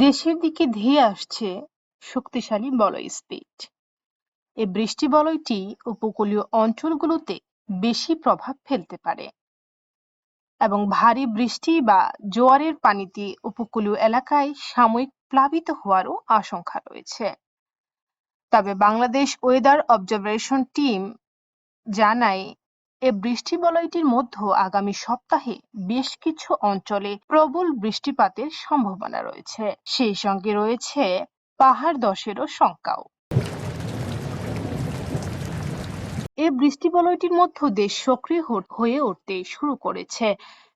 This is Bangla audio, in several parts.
দেশের দিকে ধেয়ে আসছে শক্তিশালী বলয় স্পিড। এই বৃষ্টি বলয়টি উপকূলীয় অঞ্চলগুলোতে বেশি প্রভাব ফেলতে পারে এবং ভারী বৃষ্টি বা জোয়ারের পানিতে উপকূলীয় এলাকায় সাময়িক প্লাবিত হওয়ারও আশঙ্কা রয়েছে। তবে বাংলাদেশ ওয়েদার অবজারভেশন টিম জানায়, এ বৃষ্টি বলয়টির মধ্যে আগামী সপ্তাহে বেশ কিছু অঞ্চলে প্রবল বৃষ্টিপাতের সম্ভাবনা রয়েছে। সেই সঙ্গে রয়েছে পাহাড় ধসেরও শঙ্কাও। এই বৃষ্টি বলয়টির মধ্যে দেশ সক্রিয় হয়ে উঠতে শুরু করেছে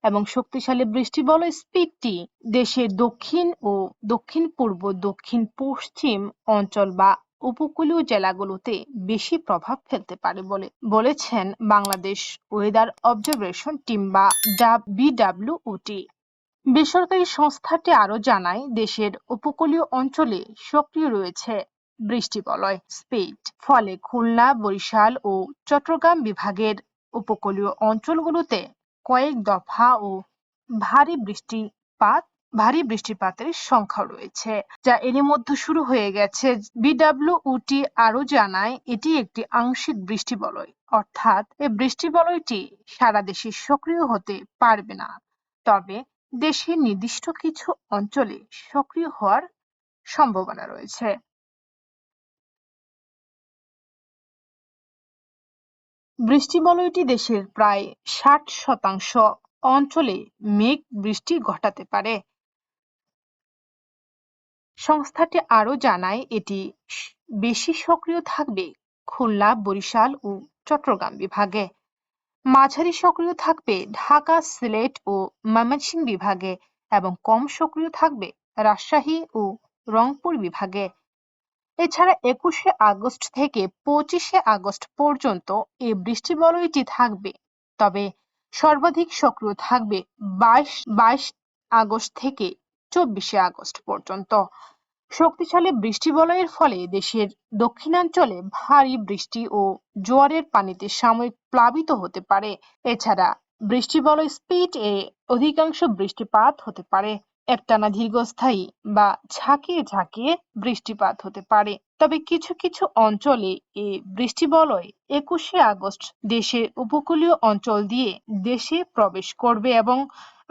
এবং শক্তিশালী বৃষ্টি বলয় স্পিডটি দেশের দক্ষিণ ও দক্ষিণ পূর্ব দক্ষিণ পশ্চিম অঞ্চল বা উপকূলীয় জেলাগুলোতে বেশি প্রভাব ফেলতে পারে বলে বলেছেন বাংলাদেশ ওয়েদার অবজারভেশন টিম বা বিডব্লিউটি। বেসরকারি সংস্থাটি আরো জানায়, দেশের উপকূলীয় অঞ্চলে সক্রিয় রয়েছে বৃষ্টি বলয় স্পিড, ফলে খুলনা, বরিশাল ও চট্টগ্রাম বিভাগের উপকূলীয় অঞ্চলগুলোতে কয়েক দফা ও ভারী বৃষ্টিপাতের সংখ্যা রয়েছে, যা এরই মধ্যে শুরু হয়ে গেছে। বিডব্লিউটি আরো জানায়, এটি একটি আংশিক বৃষ্টি বলয়, অর্থাৎ এই বৃষ্টি বলয়টি সারা দেশে সক্রিয় হতে পারবে না, তবে দেশের নির্দিষ্ট কিছু অঞ্চলে সক্রিয় হওয়ার সম্ভাবনা রয়েছে। বৃষ্টি বলয়টি দেশের প্রায় 60% অঞ্চলে মেঘ বৃষ্টি ঘটাতে পারে। সংস্থাটি আরো জানায়, এটি বেশি সক্রিয় থাকবে খুলনা, বরিশাল ও চট্টগ্রাম বিভাগে, মাঝারি সক্রিয় থাকবে ঢাকা, সিলেট ও ময়মনসিংহ বিভাগে এবং কম সক্রিয় থাকবে রাজশাহী ও রংপুর বিভাগে। এছাড়া 21শে আগস্ট থেকে 25শে আগস্ট পর্যন্ত এই বৃষ্টি বলয়টি থাকবে, তবে সর্বাধিক সক্রিয় থাকবে 22 আগস্ট থেকে 24শে আগস্ট পর্যন্ত। শক্তিশালী বৃষ্টি বলয়ের ফলে দেশের দক্ষিণাঞ্চলে ভারী বৃষ্টি ও জোয়ারের পানিতে সাময়িক প্লাবিত হতে পারে। এছাড়া বৃষ্টি বলয় স্পিড এ অধিকাংশ বৃষ্টিপাত হতে পারে, একটানা দীর্ঘস্থায়ী বা ঝাঁকিয়ে ঝাঁকিয়ে বৃষ্টিপাত হতে পারে। তবে কিছু কিছু অঞ্চলে এই বৃষ্টি বলয় 21শে আগস্ট দেশের উপকূলীয় অঞ্চল দিয়ে দেশে প্রবেশ করবে এবং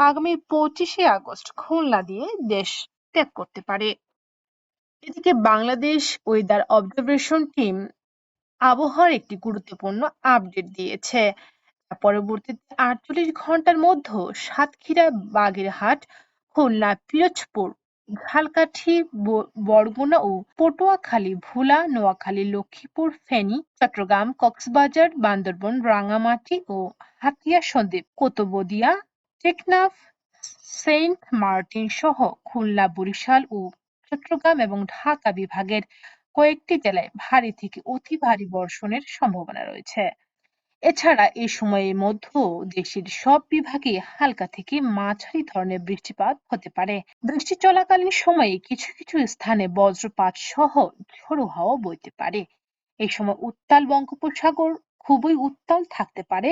আগামী 25শে আগস্ট খুলনা দিয়ে দেশ ত্যাগ করতে পারে। এদিকে বাংলাদেশ ওয়েদার অবজারভেশন টিম আবহাওয়ার একটি গুরুত্বপূর্ণ আপডেট দিয়েছে। পরবর্তীতে 48 ঘন্টার মধ্যে সাতক্ষীরা, বাগেরহাট, খুলনা, পিরোজপুর, ঝালকাঠি, বরগুনা ও পটুয়াখালী, ভোলা, নোয়াখালী, লক্ষ্মীপুর, ফেনী, চট্টগ্রাম, কক্সবাজার, বান্দরবান, রাঙ্গামাটি ও হাতিয়া, সন্দ্বীপ, কোতবদিয়া, টেকনাফ, সেন্ট মার্টিন সহ খুলনা, বরিশাল ও চট্টগ্রাম এবং ঢাকা বিভাগের কয়েকটি জেলায় ভারী থেকে অতি ভারী বর্ষণের সম্ভাবনা রয়েছে। এছাড়া এ সময়ের মধ্যেও দেশের সব বিভাগে হালকা থেকে মাঝারি ধরনের বৃষ্টিপাত হতে পারে। বৃষ্টি চলাকালীন সময়ে কিছু কিছু স্থানে বজ্রপাত সহ ঝোড়ো হাওয়া বইতে পারে। এই সময় উত্তাল বঙ্গোপসাগর খুবই উত্তাল থাকতে পারে